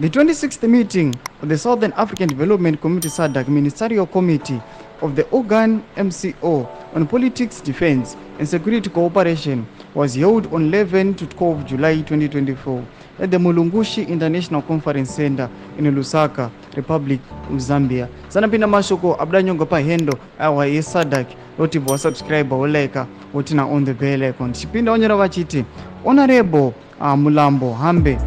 The 26th meeting of the Southern African Development Community SADC Ministerial Committee of the Organ MCO on Politics, Defense and Security Cooperation was held on 11 to 12 July 2024 at the Mulungushi International Conference Center in Lusaka, Republic of Zambia. Sanapina mashoko abdanyongo pa hendo awa SADC oti bo subscribe oleka otina on the bell icon. Chipinda onyera wachiti Honorable Mulambo Hambe,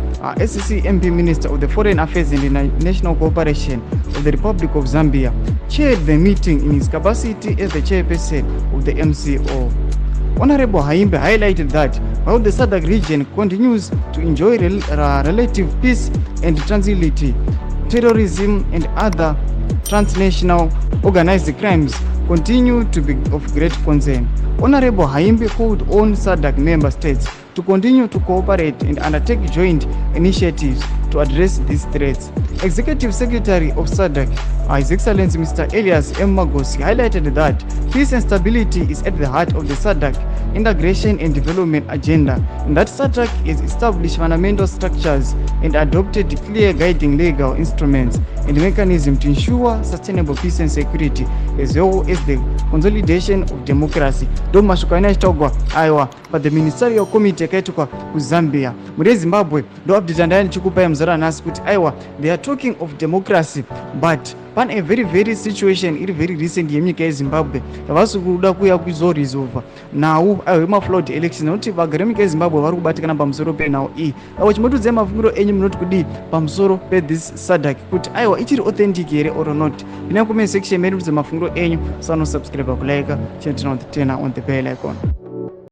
SAC MP Minister of the Foreign Affairs and International Cooperation of the Republic of Zambia, chaired the meeting in his capacity as the chairperson of the MCO. Honorable Haimbe highlighted that while the SADC region continues to enjoy relative peace and tranquility, terrorism and other transnational organized crimes continue to be of great concern. Honorable Haimbe called on SADC member states to continue to cooperate and undertake joint initiatives to address these threats. Executive Secretary of SADC, His Excellency Mr. Elias M. Magosi, highlighted that peace and stability is at the heart of the SADC integration and development agenda, and that SADC has established fundamental structures and adopted clear guiding legal instruments and mechanisms to ensure sustainable peace and security, as well as the consolidation of democracy. Do mashukana chitogwa aiwa pa the Ministerial Committee kaituka ku Zambia muri Zimbabwe do update ndani chikupa ya mzara nasi kuti aiwa they are talking of democracy, but pan a very situation iri very recent yenyika yeZimbabwe yavasukuda kuya kuzoresolve now ma flood election noti vagara munyika yeZimbabwe vari kubatikana pamusoro penhau iyi avo chimotudze mafungiro enyu munoti kudi pamusoro pe this SADC kuti aiwa ichiri authentic here or not. Ina comment section medu mafungiro enyu, sano subscribe kulike, turn on the bell icon.